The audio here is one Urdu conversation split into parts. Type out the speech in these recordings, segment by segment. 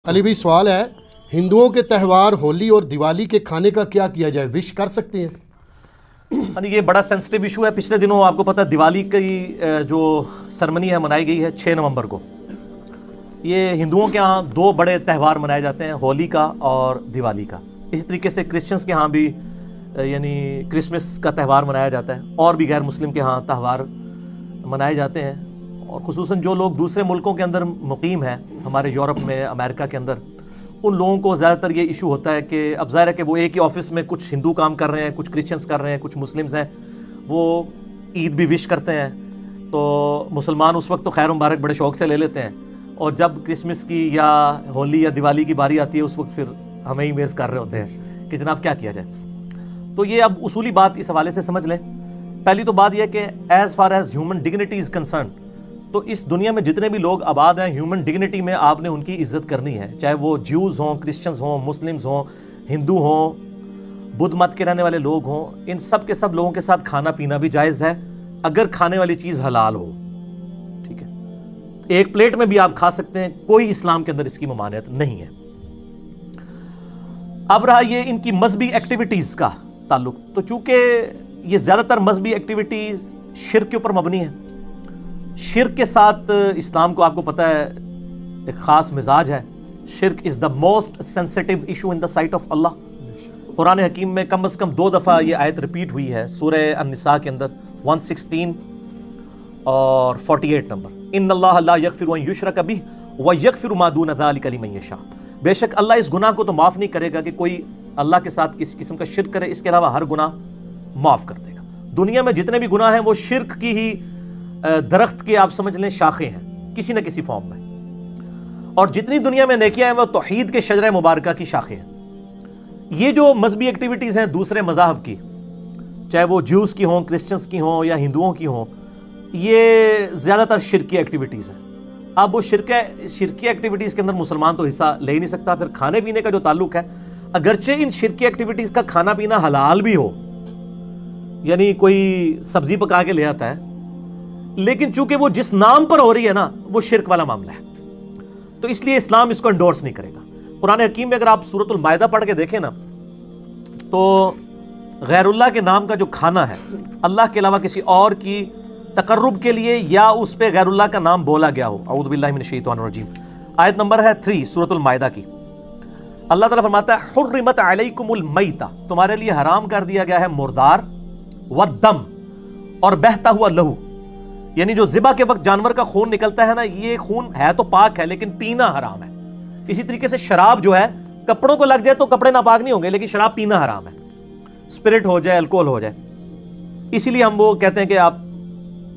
علی بھائی سوال ہے، ہندوؤں کے تہوار ہولی اور دیوالی کے کھانے کا کیا کیا جائے؟ وش کر سکتے ہیں؟ یہ بڑا سینسٹیو ایشو ہے۔ پچھلے دنوں آپ کو پتہ دیوالی کی جو سرمنی ہے منائی گئی ہے 6 نومبر کو۔ یہ ہندوؤں کے ہاں دو بڑے تہوار منائے جاتے ہیں، ہولی کا اور دیوالی کا۔ اسی طریقے سے کرسچنز کے ہاں بھی یعنی کرسمس کا تہوار منایا جاتا ہے، اور بھی غیر مسلم کے ہاں تہوار منائے جاتے ہیں۔ اور خصوصاً جو لوگ دوسرے ملکوں کے اندر مقیم ہیں، ہمارے یورپ میں، امریکہ کے اندر، ان لوگوں کو زیادہ تر یہ ایشو ہوتا ہے کہ اب ظاہر ہے کہ وہ ایک ہی آفس میں کچھ ہندو کام کر رہے ہیں، کچھ کرسچنز کر رہے ہیں، کچھ مسلمز ہیں، وہ عید بھی وش کرتے ہیں، تو مسلمان اس وقت تو خیر مبارک بڑے شوق سے لے لیتے ہیں، اور جب کرسمس کی یا ہولی یا دیوالی کی باری آتی ہے اس وقت پھر ہمیں ہی میز کر رہے ہوتے ہیں کہ جناب کیا کیا جائے۔ تو یہ اب اصولی بات اس حوالے سے سمجھ لیں۔ پہلی تو بات یہ کہ as far as human dignity is concern, تو اس دنیا میں جتنے بھی لوگ آباد ہیں، ہیومن ڈگنیٹی میں آپ نے ان کی عزت کرنی ہے، چاہے وہ جیوز ہوں، کرسچنز ہوں، مسلمز ہوں، ہندو ہوں، بدھ مت کے رہنے والے لوگ ہوں، ان سب کے سب لوگوں کے ساتھ کھانا پینا بھی جائز ہے اگر کھانے والی چیز حلال ہو، ٹھیک ہے؟ ایک پلیٹ میں بھی آپ کھا سکتے ہیں، کوئی اسلام کے اندر اس کی ممانعت نہیں ہے۔ اب رہا یہ ان کی مذہبی ایکٹیویٹیز کا تعلق، تو چونکہ یہ زیادہ تر مذہبی ایکٹیویٹیز شرک کے اوپر مبنی ہیں، شرک کے ساتھ اسلام کو آپ کو پتہ ہے ایک خاص مزاج ہے۔ شرک is the most sensitive issue in the sight of Allah. قرآن حکیم میں کم از کم 2 دفعہ یہ آیت ریپیٹ ہوئی ہے، سورہ النساء کے اندر 116 اور 48 نمبر، ان اللہ لا یغفر ان یشرک بہ ویغفر ما دون ذلک لمن یشاء۔ بے شک اللہ اس گناہ کو تو معاف نہیں کرے گا کہ کوئی اللہ کے ساتھ کسی قسم کا شرک کرے، اس کے علاوہ ہر گناہ معاف کر دے گا۔ دنیا میں جتنے بھی گناہ ہیں وہ شرک کی ہی درخت کے آپ سمجھ لیں شاخیں ہیں کسی نہ کسی فارم میں، اور جتنی دنیا میں نیکیاں ہیں وہ توحید کے شجرہ مبارکہ کی شاخیں ہیں۔ یہ جو مذہبی ایکٹیویٹیز ہیں دوسرے مذاہب کی، چاہے وہ جیوز کی ہوں، کرسچنز کی ہوں یا ہندوؤں کی ہوں، یہ زیادہ تر شرکی ایکٹیویٹیز ہیں۔ اب وہ شرکی ایکٹیویٹیز کے اندر مسلمان تو حصہ لے ہی نہیں سکتا۔ پھر کھانے پینے کا جو تعلق ہے، اگرچہ ان شرکی ایکٹیویٹیز کا کھانا پینا حلال بھی ہو، یعنی کوئی سبزی پکا کے لے آتا ہے، لیکن چونکہ وہ جس نام پر ہو رہی ہے نا وہ شرک والا معاملہ ہے، تو اس لیے اسلام اس کو انڈورس نہیں کرے گا۔ قرآن حکیم میں اگر آپ سورۃ المائدہ پڑھ کے دیکھیں نا، تو غیر اللہ کے نام کا جو کھانا ہے، اللہ کے علاوہ کسی اور کی تقرب کے لیے یا اس پہ غیر اللہ کا نام بولا گیا ہو، اعوذ باللہ من الشیطان الرجیم، آیت نمبر ہے 3 سورۃ المائدہ کی، اللہ تعالیٰ فرماتا ہے حرمت علیکم المیتہ، تمہارے لیے حرام کر دیا گیا ہے مردار، والدم، اور بہتا ہوا لہو، یعنی جو ذبح کے وقت جانور کا خون نکلتا ہے نا، یہ خون ہے تو پاک ہے لیکن پینا حرام ہے۔ اسی طریقے سے شراب جو ہے کپڑوں کو لگ جائے تو کپڑے ناپاک نہیں ہوں گے، لیکن شراب پینا حرام ہے، اسپرٹ ہو جائے، الکوہل ہو جائے۔ اسی لیے ہم وہ کہتے ہیں کہ آپ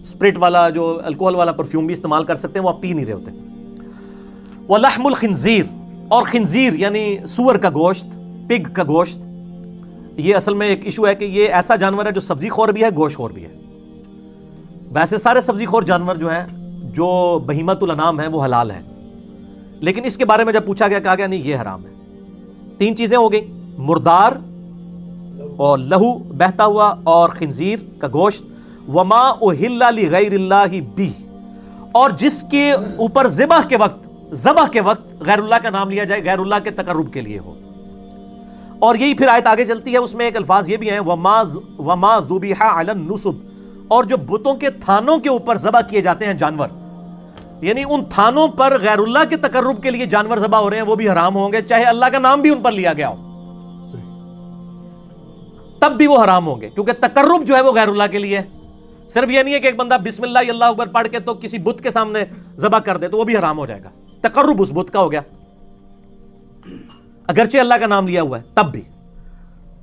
اسپرٹ والا جو الکوہل والا پرفیوم بھی استعمال کر سکتے ہیں، وہ آپ پی نہیں رہے ہوتے۔ وَلَحْمُ الْخِنزِيرِ، اور خنزیر یعنی سور کا گوشت، پگ کا گوشت، یہ اصل میں ایک ایشو ہے کہ یہ ایسا جانور ہے جو سبزی خور بھی ہے، گوشت خور بھی ہے۔ ویسے سارے سبزی خور جانور جو ہیں، جو بہیمۃ الانعام ہیں، وہ حلال ہیں، لیکن اس کے بارے میں جب پوچھا گیا کہا گیا نہیں یہ حرام ہے۔ 3 چیزیں ہو گئیں، مردار اور لہو بہتا ہوا اور خنزیر کا گوشت، وما اہل لغیر اللہ بہ، اور جس کے اوپر ذبح کے وقت غیر اللہ کا نام لیا جائے، غیر اللہ کے تقرب کے لیے ہو۔ اور یہی پھر آیت آگے چلتی ہے، اس میں ایک الفاظ یہ بھی ہیں، وما ذبح علی النصب، اور جو بتوں کے تھانوں کے اوپر ذبح کیے جاتے ہیں جانور، یعنی ان تھانوں پر غیر اللہ کے تقرب کے لیے جانور ذبح ہو رہے ہیں، وہ بھی حرام ہوں گے، چاہے اللہ کا نام بھی ان پر لیا گیا ہو، تب بھی وہ حرام ہوں گے، کیونکہ تقرب جو ہے وہ غیر اللہ کے لیے ہے۔ صرف یہ نہیں ہے کہ ایک بندہ بسم اللہ اللہ اکبر پڑھ کے تو کسی بت کے سامنے ذبح کر دے تو وہ بھی حرام ہو جائے گا، تقرب اس بت کا ہو گیا، اگرچہ اللہ کا نام لیا ہوا ہے تب بھی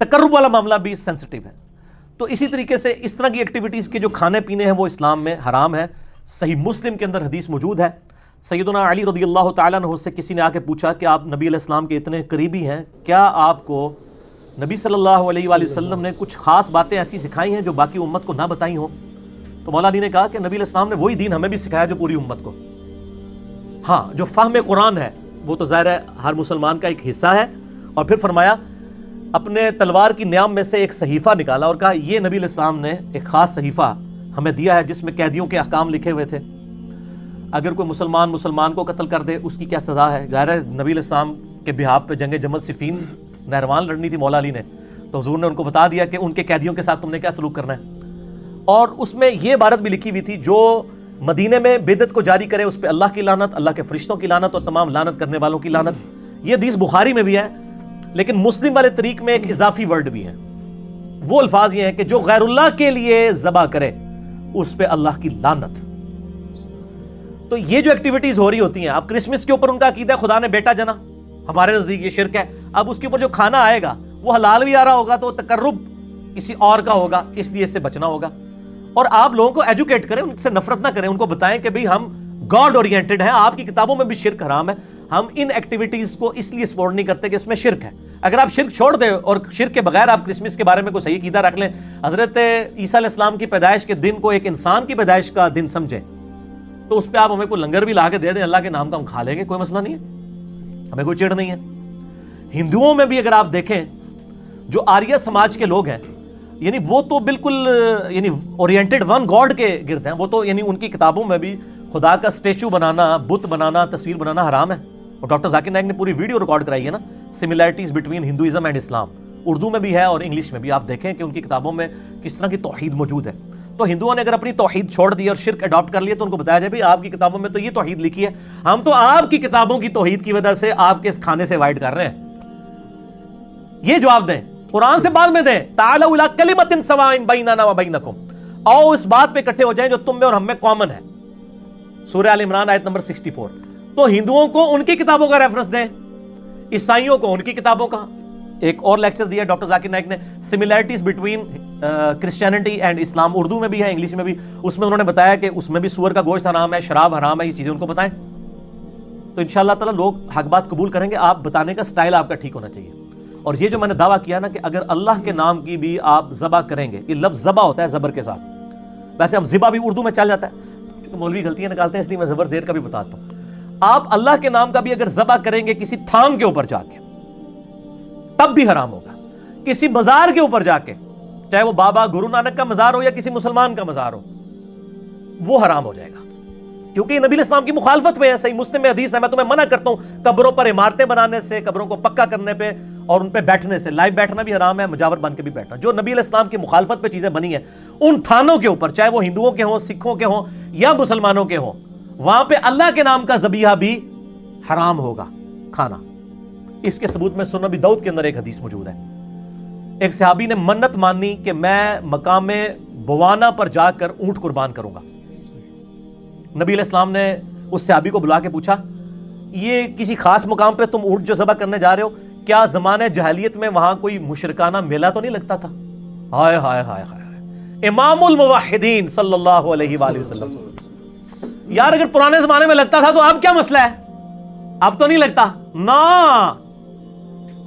تقرب والا معاملہ بھی سینسٹیو ہے۔ تو اسی طریقے سے اس طرح کی ایکٹیویٹیز کے جو کھانے پینے ہیں وہ اسلام میں حرام ہے۔ صحیح مسلم کے اندر حدیث موجود ہے، سیدنا علی رضی اللہ تعالیٰ عنہ سے کسی نے آ کے پوچھا کہ آپ نبی علیہ السلام کے اتنے قریبی ہیں، کیا آپ کو نبی صلی اللہ علیہ وآلہ وسلم نے کچھ خاص باتیں ایسی سکھائی ہیں جو باقی امت کو نہ بتائی ہوں؟ تو مولا علی نے کہا کہ نبی علیہ السلام نے وہی دین ہمیں بھی سکھایا جو پوری امت کو۔ ہاں، جو فہم قرآن ہے وہ تو ظاہر ہے ہر مسلمان کا ایک حصہ ہے، اور پھر فرمایا اپنے تلوار کی نیام میں سے ایک صحیفہ نکالا اور کہا یہ نبی علیہ السلام نے ایک خاص صحیفہ ہمیں دیا ہے جس میں قیدیوں کے احکام لکھے ہوئے تھے۔ اگر کوئی مسلمان کو قتل کر دے اس کی کیا سزا ہے؟ ظاہر ہے نبی علیہ السلام کے بہاف پہ جنگ جمل صفین نہروان لڑنی تھی مولا علی نے، تو حضور نے ان کو بتا دیا کہ ان کے قیدیوں کے ساتھ تم نے کیا سلوک کرنا ہے. اور اس میں یہ عبارت بھی لکھی ہوئی تھی جو مدینے میں بدعت کو جاری کرے اس پہ اللہ کی لعنت، اللہ کے فرشتوں کی لعنت اور تمام لعنت کرنے والوں کی لعنت. یہ حدیث بخاری میں بھی ہے، لیکن مسلم والے طریق میں ایک اضافی ورڈ بھی ہے. وہ الفاظ یہ ہیں کہ جو غیر اللہ کے لیے ذبح کرے اس پہ اللہ کی لعنت. تو یہ جو ایکٹیویٹیز ہو رہی ہوتی ہیں، اب کرسمس کے اوپر ان کا عقیدہ ہے خدا نے بیٹا جنا، ہمارے نزدیک یہ شرک ہے. اب اس کے اوپر جو کھانا آئے گا وہ حلال بھی آ رہا ہوگا تو تقرب کسی اور کا ہوگا، اس لیے اس سے بچنا ہوگا. اور آپ لوگوں کو ایجوکیٹ کریں، ان سے نفرت نہ کریں، ان کو بتائیں کہ بھئی ہم گاڈ اورینٹڈ ہیں، آپ کی کتابوں میں بھی شرک حرام ہے. ہم ان ایکٹیویٹیز کو اس لیے سپورٹ نہیں کرتے کہ اس میں شرک ہے. اگر آپ شرک چھوڑ دیں اور شرک کے بغیر آپ کرسمس کے بارے میں کوئی صحیح عقیدہ رکھ لیں، حضرت عیسیٰ علیہ السلام کی پیدائش کے دن کو ایک انسان کی پیدائش کا دن سمجھیں، تو اس پہ آپ ہمیں کوئی لنگر بھی لا کے دے دیں اللہ کے نام کا، ہم کھا لیں گے، کوئی مسئلہ نہیں ہے، ہمیں کوئی چڑ نہیں ہے. ہندوؤں میں بھی اگر آپ دیکھیں جو آریہ سماج کے لوگ ہیں، یعنی وہ تو بالکل یعنی اورینٹڈ ون گاڈ کے گرد ہیں. وہ تو یعنی ان کی کتابوں میں بھی خدا کا اسٹیچو بنانا، بت بنانا، تصویر بنانا حرام ہے. اور ڈاکٹر ذاکر نائک نے پوری ویڈیو ریکارڈ کرائی ہے نا، سملیرٹیز بٹوین ہندوازم اینڈ اسلام. اردو میں بھی ہے اور انگلش میں بھی. آپ دیکھیں کہ ان کی کتابوں میں کس طرح کی توحید موجود ہے. تو ہندوؤں نے اگر اپنی توحید چھوڑ دی اور شرک اڈاپٹ کر لیا تو ان کو بتایا جائے بھائی آپ کی کتابوں میں تو یہ توحید لکھی ہے، ہم تو آپ کی کتابوں کی توحید کی وجہ سے آپ کے اس کھانے سے وائٹ کر رہے ہیں. یہ جواب دیں، قرآن سے بعد میں دیں. تعالوا الی کلمۃ سواء بیننا وبینکم، آؤ اس بات پہ اکٹھے ہو جائیں جو تم میں اور ہم میں کامن ہے. سورہ آل عمران آیت نمبر 64. تو ہندوؤں کو ان کی کتابوں کا ریفرنس دیں، عیسائیوں کو ان کی کتابوں کا. ایک اور لیکچر دیا ڈاکٹر ذاکر نائک نے، سملیرٹیز بٹوین کرسچینٹی اینڈ اسلام. اردو میں بھی ہے، انگلش میں بھی. اس میں انہوں نے بتایا کہ اس میں بھی سور کا گوشت حرام ہے، شراب حرام ہے. یہ چیزیں ان کو بتائیں تو انشاءاللہ تعالیٰ لوگ حق بات قبول کریں گے. آپ بتانے کا سٹائل آپ کا ٹھیک ہونا چاہیے. اور یہ جو میں نے دعویٰ کیا نا کہ اگر اللہ کے نام کی بھی آپ ذبح کریں گے، یہ لفظ ذبح ہوتا ہے زبر کے ساتھ، ویسے ہم ذبح بھی اردو میں چل جاتا ہے کیونکہ مولوی غلطیاں نکالتے ہیں، اس لیے میں زبر زیر کا بھی بتاتا ہوں. آپ اللہ کے نام کا بھی اگر ذبح کریں گے کسی تھام کے اوپر جا کے تب بھی حرام ہوگا. کسی مزار کے اوپر جا کے، چاہے وہ بابا گرو نانک کا مزار ہو یا کسی مسلمان کا مزار ہو، وہ حرام ہو جائے گا کیونکہ یہ نبی علیہ السلام کی مخالفت میں ہے. صحیح مسلم میں حدیث ہے، میں تمہیں منع کرتا ہوں قبروں پر عمارتیں بنانے سے، قبروں کو پکا کرنے پہ اور ان پہ بیٹھنے سے. لائیو بیٹھنا بھی حرام ہے، مجاور بن کے بھی بیٹھنا. جو نبی علیہ السلام کی مخالفت پہ چیزیں بنی ہیں ان تھانوں کے اوپر، چاہے وہ ہندوؤں کے ہوں، سکھوں کے ہوں یا مسلمانوں کے ہوں، وہاں پہ اللہ کے نام کا ذبیحہ بھی حرام ہوگا کھانا. اس کے ثبوت میں سنن ابی داؤد کے اندر ایک حدیث موجود ہے. ایک صحابی نے منت مانی کہ میں مقام بوانا پر جا کر اونٹ قربان کروں گا. نبی علیہ السلام نے اس صحابی کو بلا کے پوچھا، یہ کسی خاص مقام پہ تم اونٹ جو ذبح کرنے جا رہے ہو، کیا زمانہ جاہلیت میں وہاں کوئی مشرکانہ میلہ تو نہیں لگتا تھا؟ ہائے ہائے ہائے ہائے، امام الموحدین صلی اللہ علیہ وآلہ وسلم. یار اگر پرانے زمانے میں لگتا تھا تو اب کیا مسئلہ ہے؟ اب تو نہیں لگتا نا.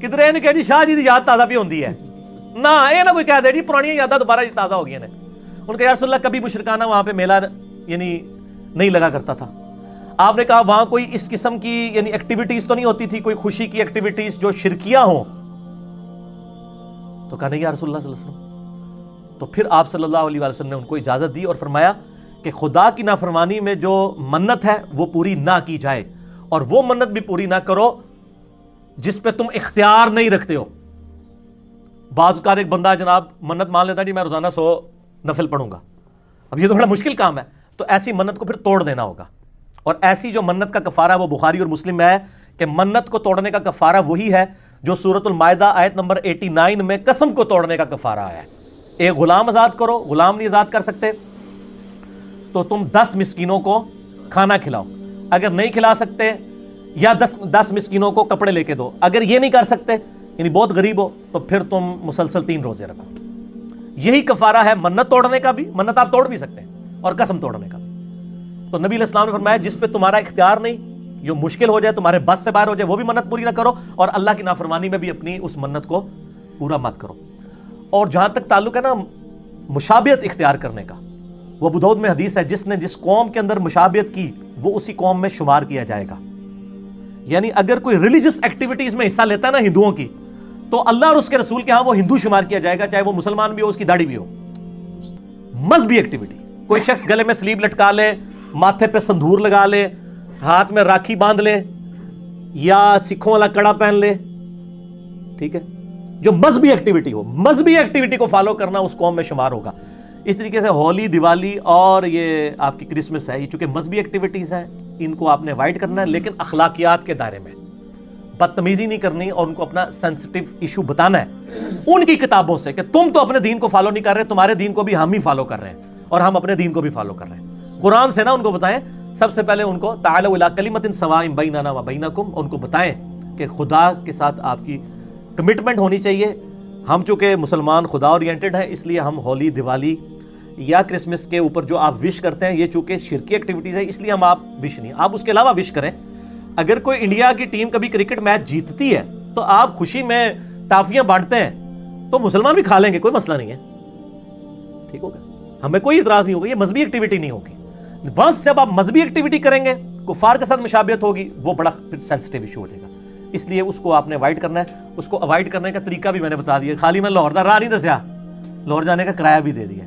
کدھر نے کہا جی شاہ جی دی یاد تازہ بھی ہوندی ہے نا، یہ نہ کوئی کہہ دے جی پرانی یادیں دوبارہ تازہ ہو گئی ہیں. ان کا یا رسول اللہ کبھی مشرکانہ وہاں پہ میلہ یعنی نہیں لگا کرتا تھا. آپ نے کہا وہاں کوئی اس قسم کی یعنی ایکٹیویٹیز تو نہیں ہوتی تھی، کوئی خوشی کی ایکٹیویٹیز جو شرکیہ ہوں؟ تو کہا نہیں یا رسول اللہ صلی اللہ علیہ وسلم. تو پھر آپ صلی اللہ علیہ وسلم نے ان کو اجازت دی اور فرمایا کہ خدا کی نافرمانی میں جو منت ہے وہ پوری نہ کی جائے، اور وہ منت بھی پوری نہ کرو جس پہ تم اختیار نہیں رکھتے ہو. بعض اوقات ایک بندہ جناب منت مان لیتا جی میں روزانہ 100 نفل پڑھوں گا. اب یہ تو بڑا مشکل کام ہے، تو ایسی منت کو پھر توڑ دینا ہوگا. اور ایسی جو منت کا کفارہ وہ بخاری اور مسلم میں ہے کہ منت کو توڑنے کا کفارہ وہی ہے جو سورۃ المائدہ آیت نمبر 89 میں قسم کو توڑنے کا کفارہ آیا ہے. ایک غلام آزاد کرو، غلام نہیں آزاد کر سکتے تو تم 10 مسکینوں کو کھانا کھلاؤ. اگر نہیں کھلا سکتے یا 10 مسکینوں کو کپڑے لے کے دو. اگر یہ نہیں کر سکتے یعنی بہت غریب ہو تو پھر تم مسلسل 3 روزے رکھو. یہی کفارہ ہے منت توڑنے کا بھی. منت آپ توڑ بھی سکتے ہیں اور قسم توڑنے کا بھی. تو نبی علیہ السلام نے فرمایا جس پہ تمہارا اختیار نہیں، جو مشکل ہو جائے، تمہارے بس سے باہر ہو جائے، وہ بھی منت پوری نہ کرو، اور اللہ کی نافرمانی میں بھی اپنی اس منت کو پورا مت کرو. اور جہاں تک تعلق ہے نا مشابہت اختیار کرنے کا، وہ ابو داؤد میں حدیث ہے جس نے جس قوم کے اندر مشابہت کی وہ اسی قوم میں شمار کیا جائے گا. یعنی اگر کوئی ریلیجس ایکٹیویٹیز میں حصہ لیتا ہے نا ہندوؤں کی، تو اللہ اور اس کے رسول کے ہاں وہ ہندو شمار کیا جائے گا، چاہے وہ مسلمان بھی ہو، اس کی داڑھی بھی ہو. مذہبی ایکٹیویٹی، کوئی شخص گلے میں سلیب لٹکا لے، ماتھے پہ سندور لگا لے, ہاتھ میں راکھی باندھ لے, یا سکھوں والا کڑا پہن لے, ٹھیک ہے, جو مذہبی ایکٹیویٹی ہو, مذہبی ایکٹیویٹی کو فالو کرنا اس قوم میں شمار ہوگا. اس طریقے سے ہولی, دیوالی اور یہ آپ کی کرسمس ہے, یہ چونکہ مذہبی ایکٹیویٹیز ہیں, ان کو آپ نے اوائڈ کرنا ہے, لیکن اخلاقیات کے دائرے میں, بدتمیزی نہیں کرنی, اور ان کو اپنا سینسٹیو ایشو بتانا ہے ان کی کتابوں سے کہ تم تو اپنے دین کو فالو نہیں کر رہے, تمہارے دین کو بھی ہم ہی فالو کر رہے ہیں, اور ہم اپنے دین کو بھی فالو کر رہے ہیں. قرآن سے نا ان کو بتائیں, سب سے پہلے ان کو تعالوا الی کلمۃ سواء بیننا و بینکم, ان کو بتائیں کہ خدا کے ساتھ آپ کی کمٹمنٹ ہونی چاہیے. ہم چونکہ مسلمان خدا اورینٹڈ ہیں, اس لیے ہم ہولی, دیوالی یا کرسمس کے اوپر جو آپ وش کرتے ہیں, یہ چونکہ شرکی ایکٹیویٹیز ہے, اس لیے ہم آپ وش نہیں, آپ اس کے علاوہ وش کریں. اگر کوئی انڈیا کی ٹیم کبھی کرکٹ میچ جیتتی ہے تو آپ خوشی میں ٹافیاں بانٹتے ہیں, تو مسلمان بھی کھا لیں گے, کوئی مسئلہ نہیں ہے, ٹھیک ہوگا, ہمیں کوئی اعتراض نہیں ہوگا, یہ مذہبی ایکٹیویٹی نہیں ہوگی. ونس جب آپ مذہبی ایکٹیویٹی کریں گے, کفار کے ساتھ مشابہت ہوگی, وہ بڑا پھر سینسٹیو ایشو ہو جائے گا. اس لیے اس کو آپ نے اوائڈ کرنا ہے. اس کو اوائڈ کرنے کا طریقہ بھی میں نے بتا دیا, خالی میں لاہور دا راہ نہیں دسیا, لاہور جانے کا کرایہ بھی دے دیا,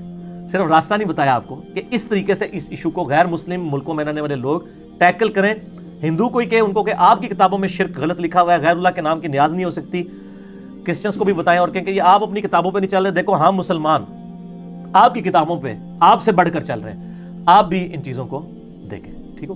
صرف راستہ نہیں بتایا آپ کو کہ اس طریقے سے اس ایشو کو غیر مسلم ملکوں میں رہنے والے لوگ ٹیکل کریں. ہندو کوئی کہ ان کو کہ آپ کی کتابوں میں شرک غلط لکھا ہوا ہے, غیر اللہ کے نام کی نیاز نہیں ہو سکتی. کرسچنس کو بھی بتائیں اور کہیں کہ یہ آپ اپنی کتابوں پہ نہیں چل رہے, دیکھو ہم مسلمان آپ کی کتابوں پہ آپ سے بڑھ کر چل رہے ہیں, آپ بھی ان چیزوں کو دیکھیں. ٹھیک ہو.